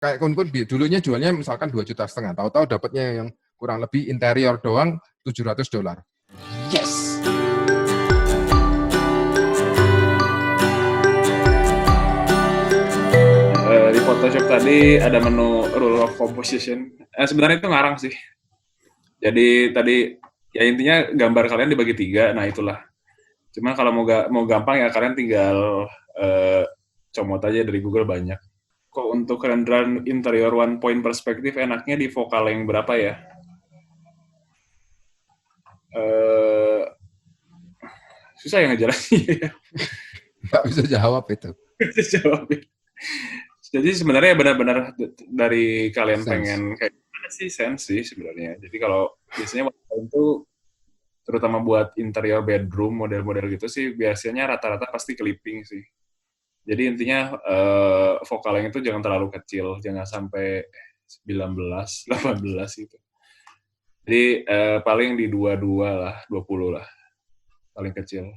Kayak kun dulunya jualnya misalkan 2,5 juta, tahu-tahu dapatnya yang kurang lebih interior doang $700. Yes. Di Photoshop tadi ada menu rule of composition. Sebenarnya itu ngarang sih. Jadi tadi ya intinya gambar kalian dibagi 3, nah itulah. Cuma kalau mau gampang ya kalian tinggal comot aja dari Google banyak. Kok untuk renderan interior one point perspektif enaknya di vokal yang berapa ya? Susah ya ngejelasinnya. Nggak bisa jawab itu. Jawabin. Jadi sebenarnya benar-benar dari kalian Sense. pengen kayak gimana sih sense sih sebenarnya. Jadi kalau biasanya itu terutama buat interior bedroom model-model gitu sih biasanya rata-rata pasti clipping sih. Jadi intinya vokal yang itu jangan terlalu kecil, jangan sampai 19, 18 gitu. Jadi paling di 22 lah, 20 lah, paling kecil.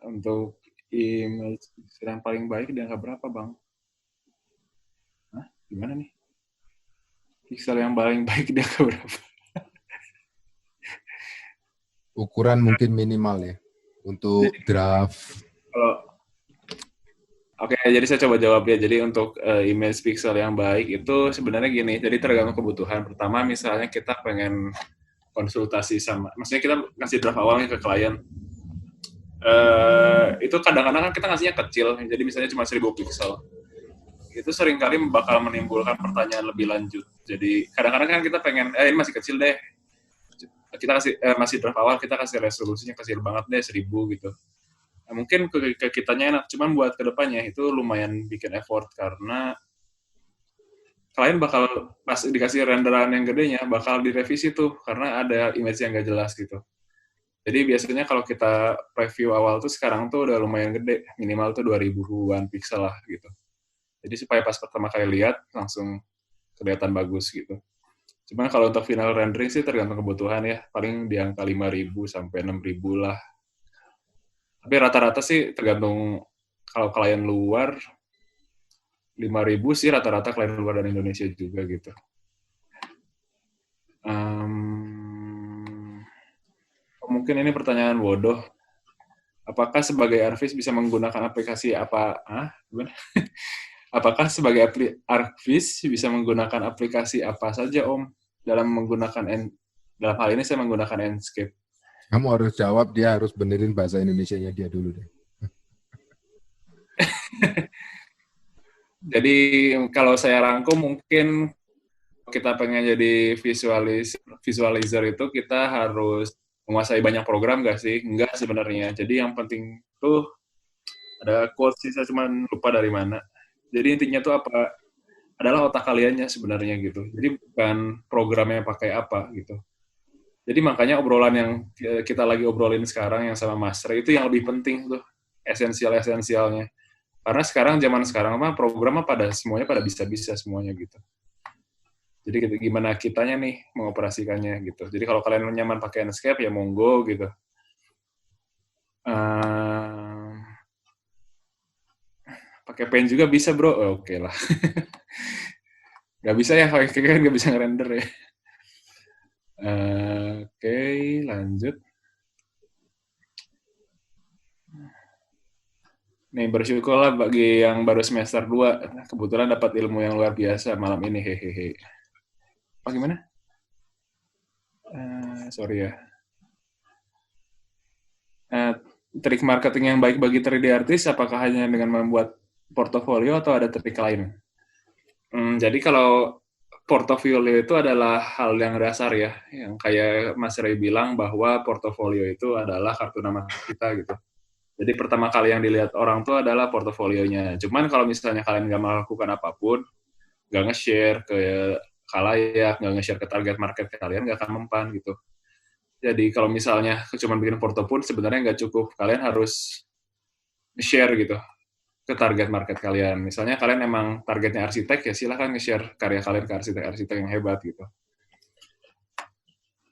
Untuk image yang paling baik di angka berapa, Bang? Hah? Gimana nih? Pixel yang paling baik di angka berapa? Ukuran mungkin minimal ya untuk Jadi, draft. Oke, jadi saya coba jawab ya. Jadi untuk image pixel yang baik itu sebenarnya gini. Jadi tergantung kebutuhan. Pertama, misalnya kita pengen konsultasi sama, maksudnya kita ngasih draft awalnya ke klien. Itu kadang-kadang kan kita ngasihnya kecil, jadi misalnya cuma 1000 pixel. Itu seringkali bakal menimbulkan pertanyaan lebih lanjut. Jadi kadang-kadang kan kita pengen, ini masih kecil deh. Kita kasih masih draft awal, kita kasih resolusinya kecil banget deh, 1000 gitu. Nah, mungkin ke kitanya enak, cuman buat kedepannya itu lumayan bikin effort karena klien bakal pas dikasih renderan yang gedenya bakal direvisi tuh karena ada image yang nggak jelas gitu. Jadi biasanya kalau kita preview awal tuh sekarang tuh udah lumayan gede, minimal tuh 2000-an pixel lah gitu. Jadi supaya pas pertama kali lihat langsung kelihatan bagus gitu. Cuman kalau untuk final rendering sih tergantung kebutuhan ya, paling di angka 5000 sampai 6000 lah. Tapi rata-rata sih tergantung kalau klien luar 5.000 sih rata-rata klien luar dari Indonesia juga gitu. Mungkin ini pertanyaan bodoh. Apakah sebagai artis bisa menggunakan aplikasi apa? Apakah sebagai artis bisa menggunakan aplikasi apa saja, Om? Dalam hal ini saya menggunakan Enscape. Kamu harus jawab, dia harus benerin bahasa Indonesianya dia dulu deh. Jadi kalau saya rangkum mungkin kita pengen jadi visualizer itu kita harus menguasai banyak program nggak sih? Enggak sebenarnya. Jadi yang penting tuh ada quotes sih, saya cuma lupa dari mana. Jadi intinya tuh apa? Adalah otak kaliannya sebenarnya gitu. Jadi bukan programnya pakai apa gitu. Jadi makanya obrolan yang kita lagi obrolin sekarang yang sama Mas Ray itu yang lebih penting tuh, esensialnya. Karena zaman sekarang mah programnya semuanya pada bisa-bisa semuanya gitu. Jadi gimana kitanya nih mengoperasikannya gitu. Jadi kalau kalian nyaman pakai Enscape ya monggo gitu. Pakai pen juga bisa bro, oke lah. Gak bisa ya, kan gak bisa ngerender ya. Oke, lanjut. Nih, bersyukurlah bagi yang baru semester 2. Kebetulan dapat ilmu yang luar biasa malam ini, hehehe. Apa gimana? Sorry ya. Trik marketing yang baik bagi 3D artis, apakah hanya dengan membuat portofolio atau ada trik lain? Jadi kalau portofolio itu adalah hal yang dasar ya, yang kayak Mas Ray bilang bahwa portofolio itu adalah kartu nama kita gitu. Jadi pertama kali yang dilihat orang tuh adalah portofolionya. Cuman kalau misalnya kalian nggak melakukan apapun, nggak nge-share ke khalayak, nggak nge-share ke target market kalian, nggak akan mempan gitu. Jadi kalau misalnya cuma bikin porto pun sebenarnya nggak cukup. Kalian harus nge-share gitu ke target market kalian. Misalnya kalian emang targetnya arsitek, ya silahkan nge-share karya kalian ke arsitek-arsitek yang hebat gitu.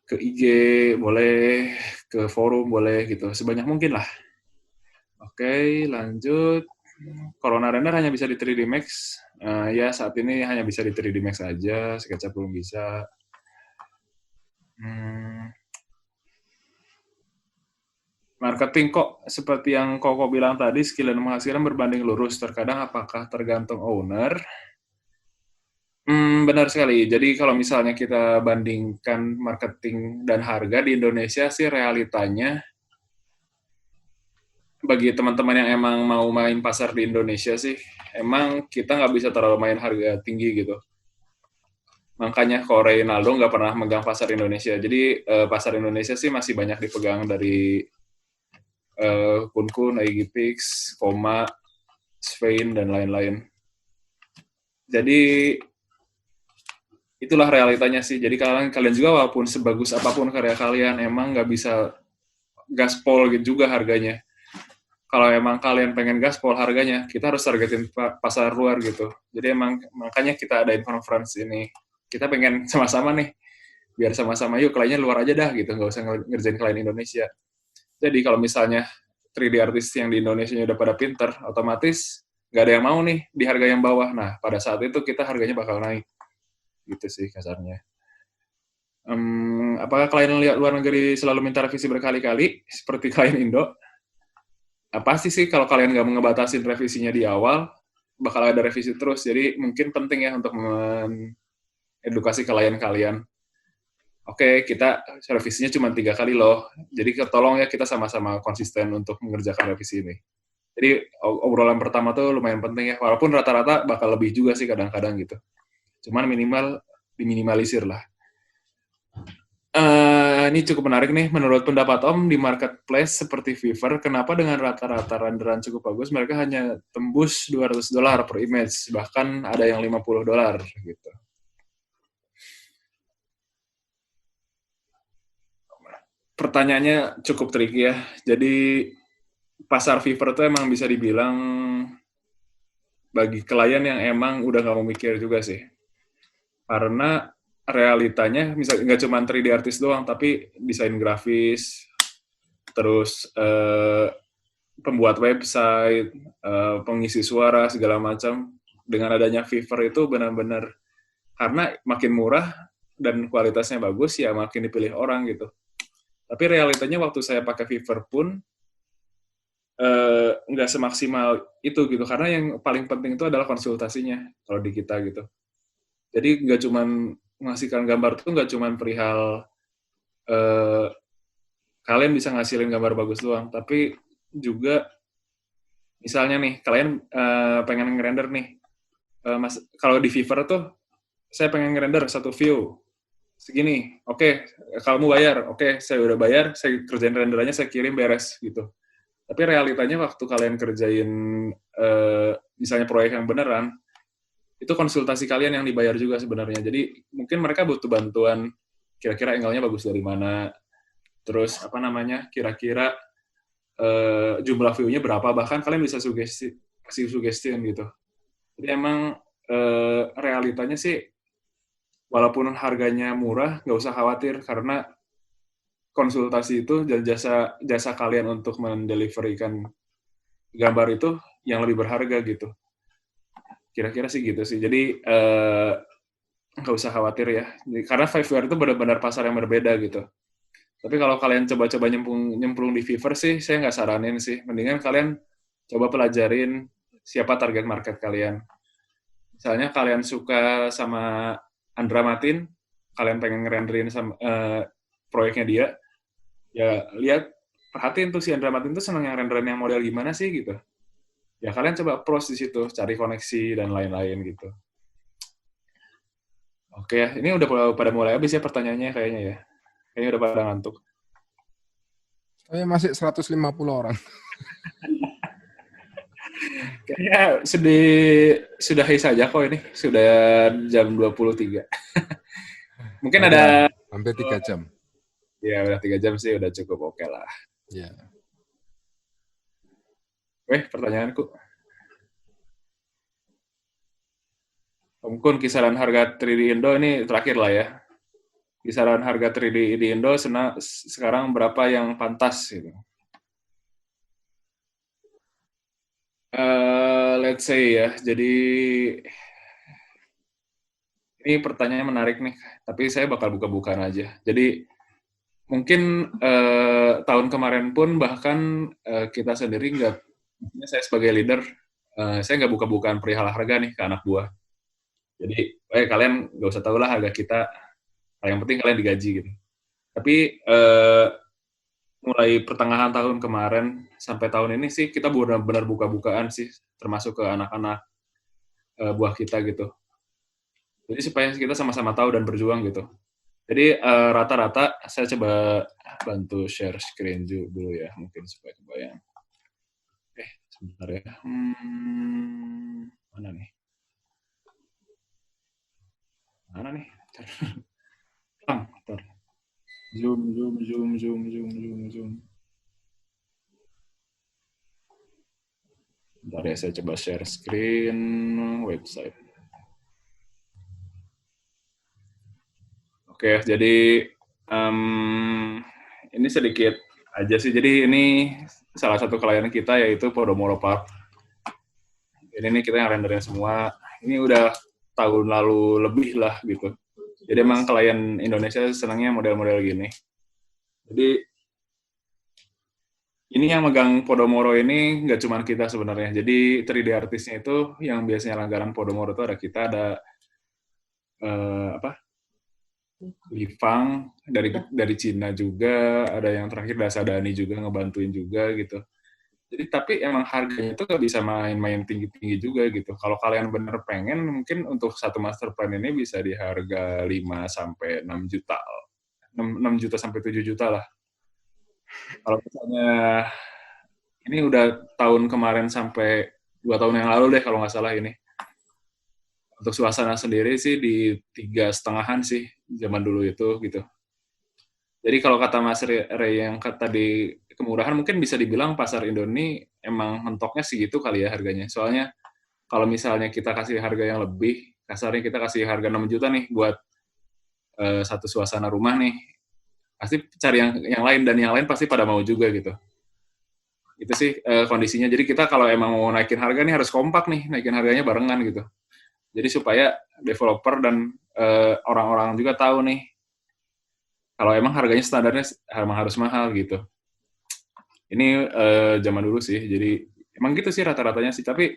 Ke IG boleh, ke forum boleh gitu, sebanyak mungkin lah. Oke, lanjut. Corona Render hanya bisa di 3D Max. Ya, saat ini hanya bisa di 3D Max aja, SketchUp belum bisa. Marketing kok, seperti yang Koko bilang tadi, skill dan penghasilan berbanding lurus. Terkadang apakah tergantung owner? Benar sekali. Jadi kalau misalnya kita bandingkan marketing dan harga di Indonesia sih realitanya, bagi teman-teman yang emang mau main pasar di Indonesia sih, emang kita nggak bisa terlalu main harga tinggi gitu. Makanya kalau Reynaldo nggak pernah megang pasar Indonesia. Jadi pasar Indonesia sih masih banyak dipegang dari Kun, Aegipix, Koma, Svein, dan lain-lain. Jadi itulah realitanya sih. Jadi kalian juga walaupun sebagus apapun karya kalian, emang nggak bisa gaspol gitu juga harganya. Kalau emang kalian pengen gaspol harganya, kita harus targetin pasar luar gitu. Jadi emang makanya kita adain conference ini. Kita pengen sama-sama nih, biar sama-sama yuk kliennya luar aja dah gitu, nggak usah ngerjain klien Indonesia. Jadi kalau misalnya 3D artist yang di Indonesia udah pada pinter, otomatis nggak ada yang mau nih di harga yang bawah. Nah, pada saat itu kita harganya bakal naik. Gitu sih kasarnya. Apakah klien lihat luar negeri selalu minta revisi berkali-kali, seperti klien Indo? Pasti sih kalau kalian nggak ngebatasin revisinya di awal, bakal ada revisi terus. Jadi mungkin penting ya untuk mengedukasi klien kalian. Oke, kita revisinya cuma 3 kali loh. Jadi tolong ya kita sama-sama konsisten untuk mengerjakan revisi ini. Jadi obrolan pertama tuh lumayan penting ya, walaupun rata-rata bakal lebih juga sih kadang-kadang gitu. Cuman minimal diminimalisir lah. Ini cukup menarik nih. Menurut pendapat Om, di marketplace seperti Fiverr, kenapa dengan rata-rata renderan cukup bagus, mereka hanya tembus $200 per image, bahkan ada yang $50 gitu. Pertanyaannya cukup tricky ya. Jadi pasar Fiverr itu emang bisa dibilang bagi klien yang emang udah nggak mau mikir juga sih. Karena realitanya misalnya nggak cuma 3D artist doang, tapi desain grafis, terus pembuat website, pengisi suara segala macam. Dengan adanya Fiverr itu benar-benar karena makin murah dan kualitasnya bagus ya makin dipilih orang gitu. Tapi realitanya waktu saya pakai Fiverr pun nggak semaksimal itu gitu karena yang paling penting itu adalah konsultasinya kalau di kita gitu. Jadi nggak cuma menghasilkan gambar itu nggak cuma perihal kalian bisa ngasilin gambar bagus doang, tapi juga misalnya nih kalian pengen ngerender nih, kalau di Fiverr tuh saya pengen ngerender satu view segini, oke, kamu bayar, oke, saya udah bayar, saya kerjain renderannya, saya kirim beres gitu. Tapi realitanya waktu kalian kerjain misalnya proyek yang beneran, itu konsultasi kalian yang dibayar juga sebenarnya. Jadi mungkin mereka butuh bantuan kira-kira angle-nya bagus dari mana, terus apa namanya, kira-kira jumlah view-nya berapa, bahkan kalian bisa kasih suggestion gitu. Jadi emang realitanya sih, walaupun harganya murah, nggak usah khawatir, karena konsultasi itu jasa kalian untuk mendeliverikan gambar itu yang lebih berharga gitu. Kira-kira sih gitu sih. Jadi nggak usah khawatir ya. Karena Fiverr itu benar-benar pasar yang berbeda gitu. Tapi kalau kalian coba-coba nyemplung di Fiverr sih, saya nggak saranin sih. Mendingan kalian coba pelajarin siapa target market kalian. Misalnya kalian suka sama Andra Matin, kalian pengen ngerenderin sama proyeknya dia, ya lihat, perhatiin tuh si Andra Matin tuh seneng yang renderan yang model gimana sih gitu. Ya kalian coba approach di situ, cari koneksi dan lain-lain gitu. Oke ya, ini udah pada mulai habis ya pertanyaannya kayaknya ya. Kayaknya udah pada ngantuk. Saya masih 150 orang. Kayaknya sudahi saja kok ini. Sudah jam 23. Mungkin ada... Hampir 3 jam. Ya, udah 3 jam sih udah cukup oke lah. Ya. Pertanyaanku. Om Kun, kisaran harga 3D Indo ini terakhir lah ya. Kisaran harga 3D di Indo sekarang berapa yang pantas gitu? let's say ya, jadi ini pertanyaan menarik nih, tapi saya bakal buka-bukaan aja. Jadi mungkin tahun kemarin pun bahkan kita sendiri nggak, saya sebagai leader, saya nggak buka-bukaan perihal harga nih ke anak buah. Jadi kalian nggak usah tahu lah harga kita, yang penting kalian digaji gitu. Tapi mulai pertengahan tahun kemarin sampai tahun ini sih kita benar-benar buka-bukaan sih, termasuk ke anak-anak buah kita gitu. Jadi supaya kita sama-sama tahu dan berjuang gitu. Jadi rata-rata saya coba bantu share screen dulu ya, mungkin supaya kebayang. Sebentar ya. Mana nih? Mana nih? Bentar. Zoom. Bentar ya, saya coba share screen website. Oke, jadi ini sedikit aja sih. Jadi ini salah satu klien kita yaitu Podomoro Park. Ini nih kita yang renderin semua. Ini udah tahun lalu lebih lah gitu. Jadi emang klien Indonesia senangnya model-model gini. Jadi ini yang megang Podomoro ini nggak cuma kita sebenarnya. Jadi 3D artisnya itu yang biasanya langganan Podomoro itu ada kita, ada Lifang dari Cina juga, ada yang terakhir Dasadani juga ngebantuin juga gitu. Jadi tapi emang harganya itu nggak bisa main-main tinggi-tinggi juga gitu. Kalau kalian bener pengen, mungkin untuk satu master plan ini bisa di harga 5 sampai 6 juta. 6 juta sampai 7 juta lah. Kalau misalnya ini udah tahun kemarin sampai 2 tahun yang lalu deh kalau nggak salah ini. Untuk suasana sendiri sih di 3,5-an sih zaman dulu itu gitu. Jadi kalau kata Mas Ray yang tadi kemurahan, mungkin bisa dibilang pasar Indo ini emang mentoknya segitu kali ya harganya. Soalnya kalau misalnya kita kasih harga yang lebih, kasarnya kita kasih harga 6 juta nih buat satu suasana rumah nih, pasti cari yang lain, dan yang lain pasti pada mau juga gitu. Itu sih kondisinya. Jadi kita kalau emang mau naikin harga nih harus kompak nih, naikin harganya barengan gitu. Jadi supaya developer dan orang-orang juga tahu nih, kalau emang harganya standarnya emang harus mahal gitu. Ini zaman dulu sih, jadi emang gitu sih rata-ratanya sih. Tapi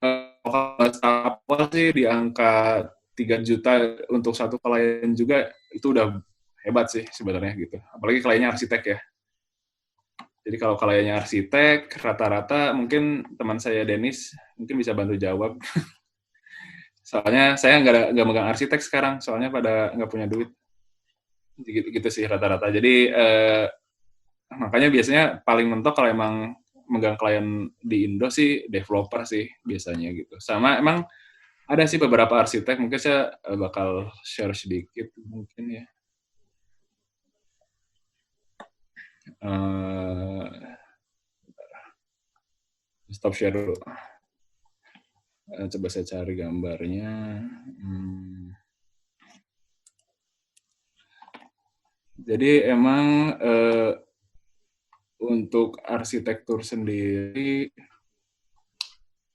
apa sih di angka 3 juta untuk satu klien juga, itu udah hebat sih sebenarnya gitu. Apalagi kliennya arsitek ya. Jadi kalau kliennya arsitek, rata-rata mungkin teman saya Dennis mungkin bisa bantu jawab. Soalnya saya nggak megang arsitek sekarang, soalnya pada nggak punya duit. Gitu sih rata-rata. Jadi makanya biasanya paling mentok kalau emang megang klien di Indo sih developer sih biasanya gitu. Sama emang ada sih beberapa arsitek, mungkin saya bakal share sedikit mungkin ya. Stop share dulu. Coba saya cari gambarnya. Jadi emang untuk arsitektur sendiri,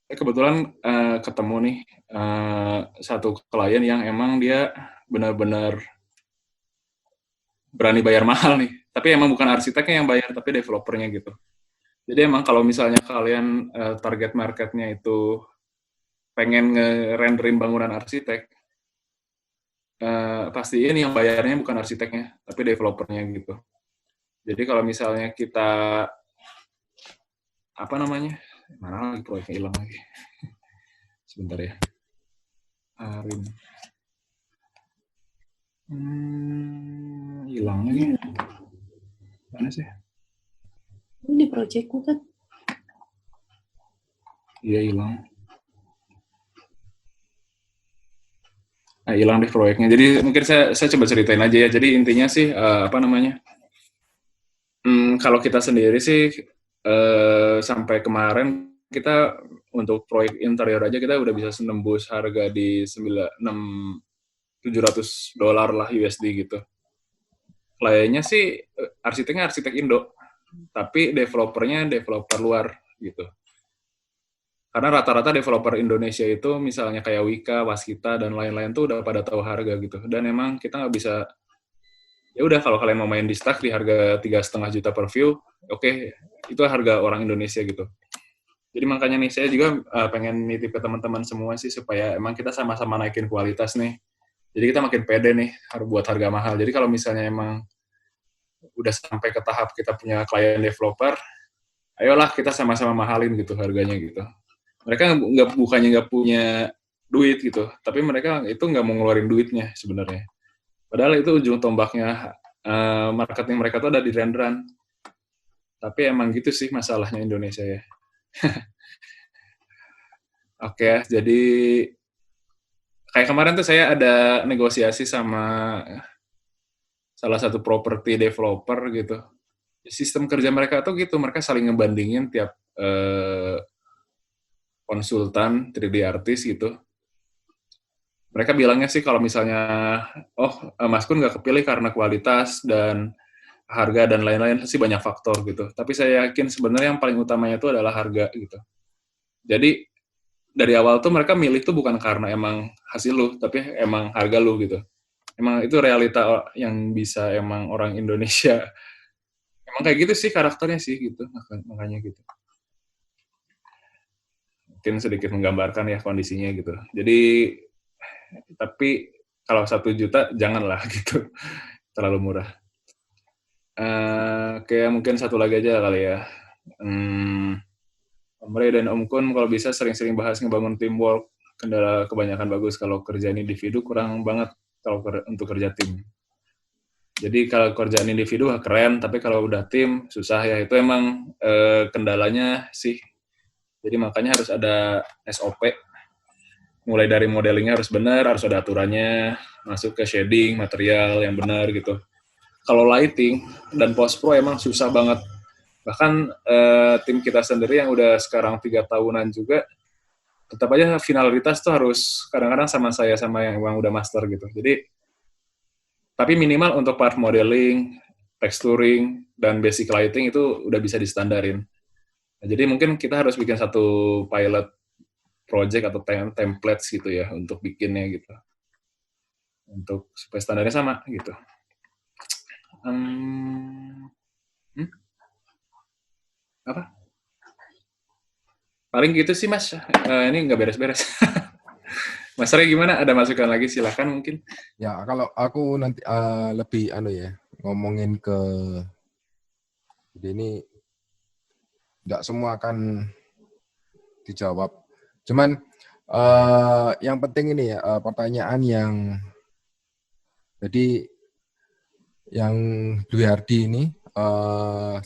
kebetulan ketemu nih satu klien yang emang dia benar-benar berani bayar mahal nih. Tapi emang bukan arsiteknya yang bayar, tapi developernya gitu. Jadi emang kalau misalnya kalian target marketnya itu pengen nge-renderin bangunan arsitek, pasti ini yang bayarnya bukan arsiteknya, tapi developernya gitu. Jadi kalau misalnya kita, apa namanya, mana lagi proyeknya hilang lagi. Sebentar ya. Arin. Hilang lagi. Mana sih? Ini proyekku kan? Iya hilang. Nah, hilang deh proyeknya. Jadi mungkin saya coba ceritain aja ya. Jadi intinya sih apa namanya? Kalau kita sendiri sih sampai kemarin kita untuk proyek interior aja kita udah bisa nembus harga di $700 lah USD gitu. Kliennya sih arsiteknya arsitek Indo, tapi developernya developer luar gitu. Karena rata-rata developer Indonesia itu misalnya kayak Wika, Waskita, dan lain-lain tuh udah pada tahu harga gitu. Dan emang kita nggak bisa, ya udah kalau kalian mau main di Stack di harga 3,5 juta per view, oke, itu harga orang Indonesia gitu. Jadi makanya nih, saya juga pengen nitip ke teman-teman semua sih, supaya emang kita sama-sama naikin kualitas nih. Jadi kita makin pede nih, harus buat harga mahal. Jadi kalau misalnya emang udah sampai ke tahap kita punya klien developer, ayolah kita sama-sama mahalin gitu harganya gitu. Mereka bukannya nggak punya duit gitu, tapi mereka itu nggak mau ngeluarin duitnya sebenarnya. Padahal itu ujung tombaknya marketing mereka tuh ada di renderan. Tapi emang gitu sih masalahnya Indonesia ya. Oke, jadi kayak kemarin tuh saya ada negosiasi sama salah satu property developer gitu. Sistem kerja mereka tuh gitu, mereka saling ngebandingin tiap konsultan 3D artis gitu. Mereka bilangnya sih kalau misalnya, Mas Kun nggak kepilih karena kualitas dan harga dan lain-lain, sih banyak faktor gitu. Tapi saya yakin sebenarnya yang paling utamanya itu adalah harga gitu. Jadi dari awal tuh mereka milih tuh bukan karena emang hasil lu, tapi emang harga lu gitu. Emang itu realita yang bisa emang orang Indonesia. Emang kayak gitu sih karakternya sih gitu, makanya gitu. Mungkin sedikit menggambarkan ya kondisinya gitu. Jadi tapi kalau 1 juta janganlah gitu, terlalu murah. Kayak mungkin satu lagi aja kali ya. Om Ray dan Om Kun kalau bisa sering-sering bahas ngebangun teamwork. Kendala kebanyakan bagus, kalau kerjaan individu kurang banget kalau untuk kerja tim. Jadi kalau kerjaan individu keren, tapi kalau udah tim susah ya. Itu emang kendalanya sih. Jadi makanya harus ada SOP. Mulai dari modelingnya harus benar, harus ada aturannya, masuk ke shading, material yang benar gitu. Kalau lighting dan post-pro emang susah banget. Bahkan tim kita sendiri yang udah sekarang 3 tahunan juga, tetap aja finalitas tuh harus kadang-kadang sama saya sama yang udah master gitu. Jadi, tapi minimal untuk part modeling, texturing, dan basic lighting itu udah bisa distandarin. Nah, jadi mungkin kita harus bikin satu pilot project atau templates gitu ya untuk bikinnya gitu. Untuk supaya standarnya sama gitu. Apa? Paling gitu sih Mas. Ini nggak beres-beres. Mas Ray gimana? Ada masukan lagi? Silahkan mungkin. Ya, kalau aku nanti lebih ngomongin ke ini nggak semua akan dijawab. Cuman yang penting ini ya pertanyaan yang jadi yang Blue Hardy ini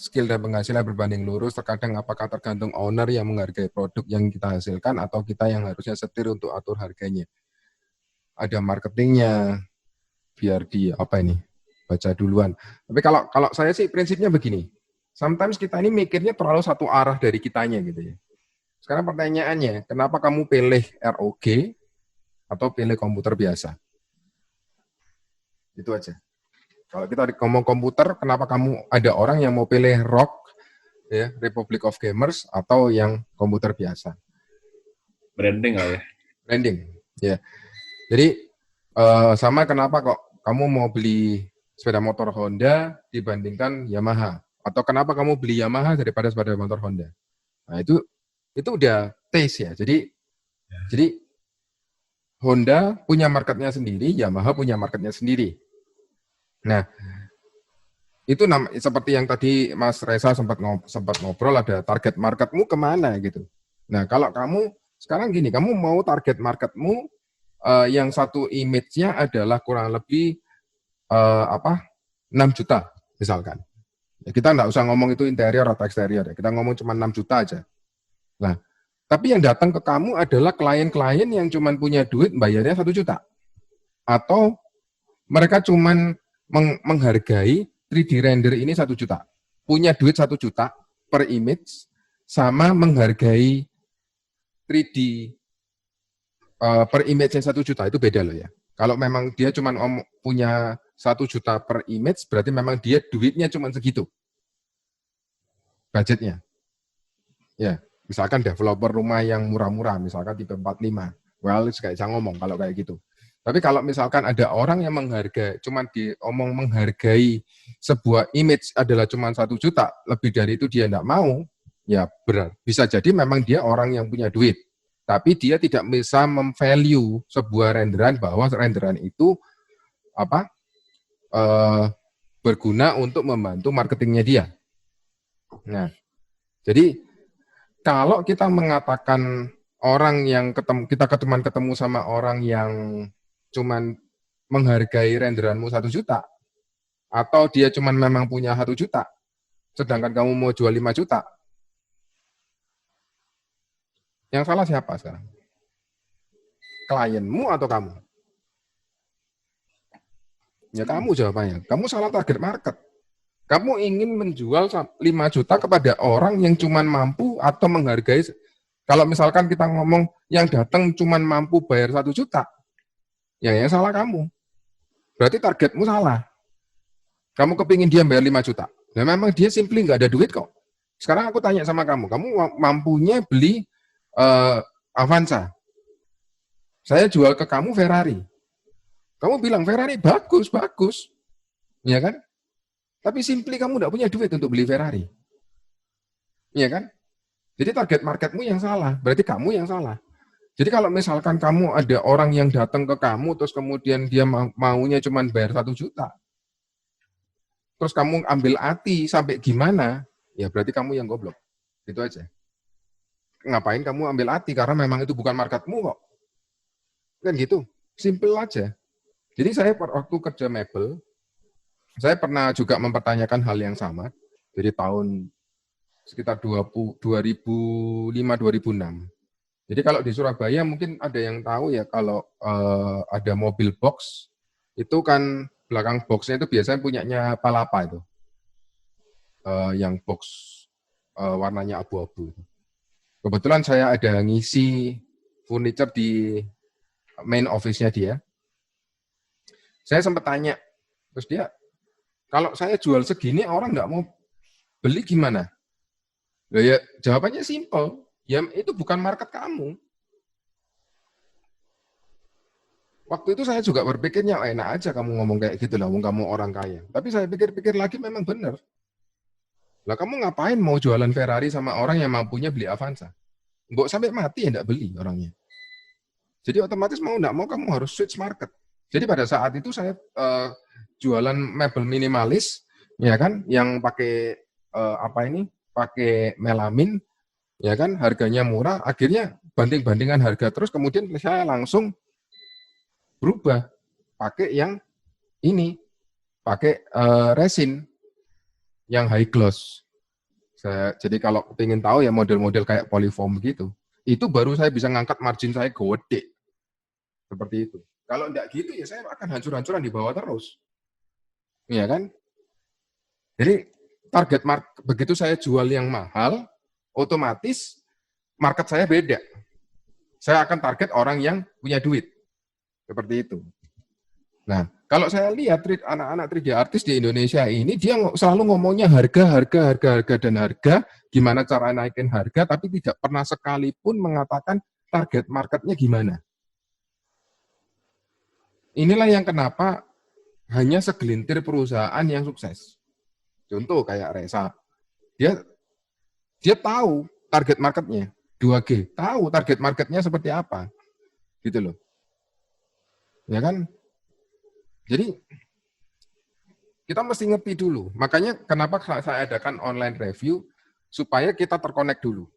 skill dan penghasilan berbanding lurus, terkadang apakah tergantung owner yang menghargai produk yang kita hasilkan atau kita yang harusnya setir untuk atur harganya. Ada marketingnya, BRD apa ini? Baca duluan. Tapi kalau saya sih prinsipnya begini. Sometimes kita ini mikirnya terlalu satu arah dari kitanya gitu ya. Sekarang pertanyaannya, kenapa kamu pilih ROG atau pilih komputer biasa? Itu aja. Kalau kita ngomong komputer, kenapa kamu ada orang yang mau pilih ROG, ya, Republic of Gamers, atau yang komputer biasa? Branding lah ya. Branding, ya. Jadi sama kenapa kok kamu mau beli sepeda motor Honda dibandingkan Yamaha, atau kenapa kamu beli Yamaha daripada sepeda motor Honda? Nah itu udah taste ya. Jadi Honda punya marketnya sendiri, Yamaha punya marketnya sendiri. Nah, itu seperti yang tadi Mas Reza sempat ngobrol, ada target marketmu kemana gitu. Nah, kalau kamu sekarang gini, kamu mau target marketmu yang satu image-nya adalah kurang lebih 6 juta misalkan. Ya, kita nggak usah ngomong itu interior atau eksterior, ya. Kita ngomong cuma 6 juta aja. Nah, tapi yang datang ke kamu adalah klien-klien yang cuma punya duit bayarnya 1 juta. Atau mereka cuma menghargai 3D render ini 1 juta. Punya duit 1 juta per image, sama menghargai 3D per image 1 juta, itu beda loh ya. Kalau memang dia cuma punya 1 juta per image, berarti memang dia duitnya cuma segitu. Budgetnya. Ya. Misalkan developer rumah yang murah-murah, misalkan tipe 45. Well, kayak saya ngomong kalau kayak gitu. Tapi kalau misalkan ada orang yang menghargai, cuman diomong menghargai sebuah image adalah cuma 1 juta, lebih dari itu dia tidak mau, ya benar. Bisa jadi memang dia orang yang punya duit. Tapi dia tidak bisa memvalue sebuah renderan bahwa renderan itu apa berguna untuk membantu marketingnya dia. Nah, jadi kalau kita mengatakan orang yang kita ketemu sama orang yang cuman menghargai renderanmu 1 juta, atau dia cuman memang punya 1 juta, sedangkan kamu mau jual 5 juta, yang salah siapa sekarang? Klienmu atau kamu? Ya kamu jawabannya. Kamu salah target market. Kamu ingin menjual 5 juta kepada orang yang cuman mampu atau menghargai. Kalau misalkan kita ngomong yang datang cuman mampu bayar 1 juta, ya yang salah kamu. Berarti targetmu salah. Kamu kepingin dia bayar 5 juta. Nah memang dia simply nggak ada duit kok. Sekarang aku tanya sama kamu mampunya beli Avanza. Saya jual ke kamu Ferrari. Kamu bilang Ferrari bagus, bagus. Ya kan? Tapi simply kamu tidak punya duit untuk beli Ferrari. Iya kan? Jadi target marketmu yang salah, berarti kamu yang salah. Jadi kalau misalkan kamu ada orang yang datang ke kamu, terus kemudian dia maunya cuma bayar 1 juta, terus kamu ambil hati sampai gimana, ya berarti kamu yang goblok. Itu aja. Ngapain kamu ambil hati, karena memang itu bukan marketmu kok. Kan gitu, simple aja. Jadi saya waktu kerja mebel, saya pernah juga mempertanyakan hal yang sama. Jadi tahun sekitar 2005-2006. Jadi kalau di Surabaya mungkin ada yang tahu ya, kalau ada mobil box, itu kan belakang boxnya itu biasanya punyanya Palapa itu. Yang box warnanya abu-abu. Kebetulan saya ada ngisi furniture di main office-nya dia. Saya sempat tanya, terus dia, kalau saya jual segini orang nggak mau beli gimana? Loh ya jawabannya simple, ya itu bukan market kamu. Waktu itu saya juga berpikirnya enak aja kamu ngomong kayak gitu lah, kamu orang kaya. Tapi saya pikir-pikir lagi memang benar. Lah kamu ngapain mau jualan Ferrari sama orang yang mampunya beli Avanza? Nggak sampai mati ya nggak beli orangnya. Jadi otomatis mau nggak mau kamu harus switch market. Jadi pada saat itu saya jualan mebel minimalis, ya kan, yang pakai pakai melamin, ya kan, harganya murah. Akhirnya banding-bandingan harga terus, kemudian saya langsung berubah pakai yang ini, pakai resin yang high gloss. Jadi kalau ingin tahu ya model-model kayak polyfoam gitu, itu baru saya bisa ngangkat margin saya gede. Seperti itu. Kalau enggak gitu ya saya akan hancur-hancuran di bawah terus. Iya kan? Jadi target market, begitu saya jual yang mahal, otomatis market saya beda. Saya akan target orang yang punya duit. Seperti itu. Nah, kalau saya lihat anak-anak 3D artis di Indonesia ini, dia selalu ngomongnya harga, dan harga, gimana cara naikin harga, tapi tidak pernah sekalipun mengatakan target marketnya gimana. Inilah yang kenapa hanya segelintir perusahaan yang sukses. Contoh kayak Resa. Dia tahu target marketnya, 2G. Tahu target marketnya seperti apa. Gitu loh. Ya kan? Jadi, kita mesti ngerti dulu. Makanya kenapa saya adakan online review, supaya kita terkonek dulu.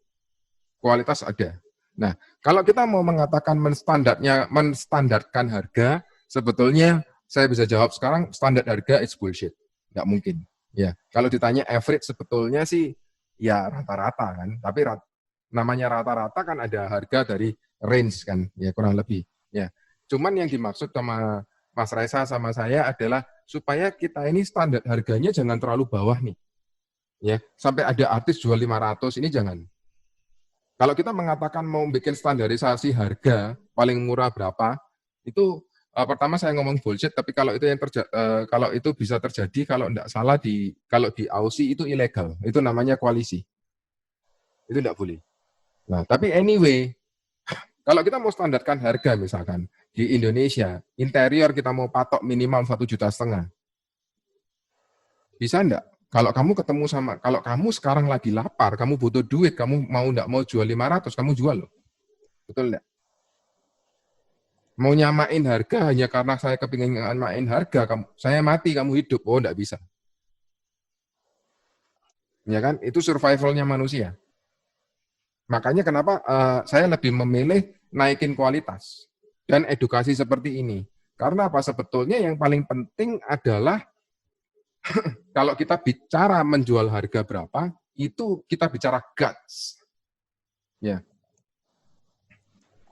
Kualitas ada. Nah, kalau kita mau mengatakan menstandarkan harga, sebetulnya saya bisa jawab sekarang standar harga it's bullshit. Nggak mungkin. Ya, kalau ditanya average sebetulnya sih ya rata-rata kan. Tapi namanya rata-rata kan ada harga dari range kan, ya kurang lebih. Ya, cuman yang dimaksud sama Mas Reza sama saya adalah supaya kita ini standar harganya jangan terlalu bawah nih. Ya, sampai ada artis jual 500 ini jangan. Kalau kita mengatakan mau bikin standarisasi harga paling murah berapa, itu pertama saya ngomong bullshit, tapi kalau itu kalau itu bisa terjadi, kalau tidak salah kalau di Aussie itu ilegal, itu namanya koalisi, itu tidak boleh. Nah, tapi anyway, kalau kita mau standarkan harga misalkan di Indonesia, interior kita mau patok minimal 1,5 juta. Bisa enggak? Kalau kamu ketemu sama, kalau kamu sekarang lagi lapar, kamu butuh duit, kamu mau enggak mau jual 500, kamu jual loh. Betul enggak? Mau nyamain harga hanya karena saya kepingin nyamain harga, saya mati, kamu hidup. Oh, enggak bisa. Ya kan? Itu survivalnya manusia. Makanya kenapa saya lebih memilih naikin kualitas dan edukasi seperti ini. Karena apa? Sebetulnya yang paling penting adalah kalau kita bicara menjual harga berapa, itu kita bicara guts. Ya.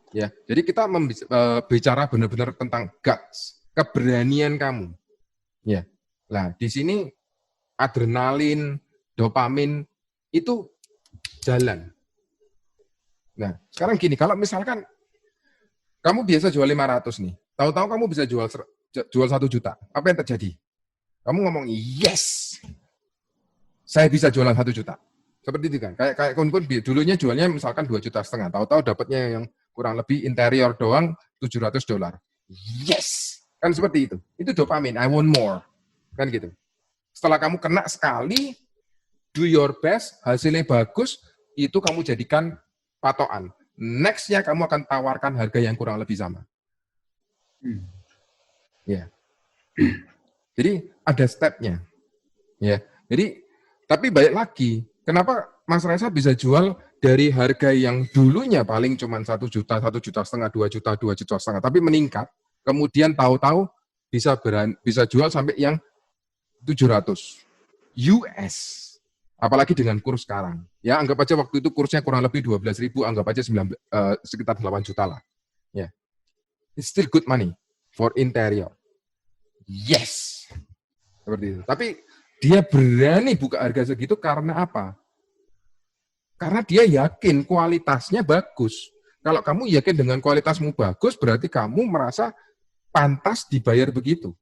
Ya, jadi kita bicara benar-benar tentang guts, keberanian kamu. Ya. Nah, di sini adrenalin, dopamin itu jalan. Nah, sekarang gini, kalau misalkan kamu biasa jual 500 nih, tahu-tahu kamu bisa jual 1 juta, apa yang terjadi? Kamu ngomong, yes, saya bisa jualan 1 juta. Seperti itu kan, kayak kun dulunya jualnya misalkan 2,5 juta, tahu-tahu dapatnya yang kurang lebih interior doang $700. Yes, kan seperti itu. Itu dopamin, I want more. Kan gitu. Setelah kamu kena sekali, do your best, hasilnya bagus, itu kamu jadikan patokan. Next-nya kamu akan tawarkan harga yang kurang lebih sama. Ya. Jadi ada step-nya. Ya. Jadi tapi balik lagi, kenapa Mas Reza bisa jual dari harga yang dulunya paling cuma 1 juta, 1,5 juta, 2 juta, 2,5 juta, tapi meningkat, kemudian tahu-tahu bisa jual sampai yang 700 US. Apalagi dengan kurs sekarang. Ya, anggap aja waktu itu kursnya kurang lebih 12.000, anggap aja sekitar 8 juta lah. Ya. It's still good money for interior. Yes. Seperti itu. Tapi dia berani buka harga segitu karena apa? Karena dia yakin kualitasnya bagus. Kalau kamu yakin dengan kualitasmu bagus, berarti kamu merasa pantas dibayar begitu.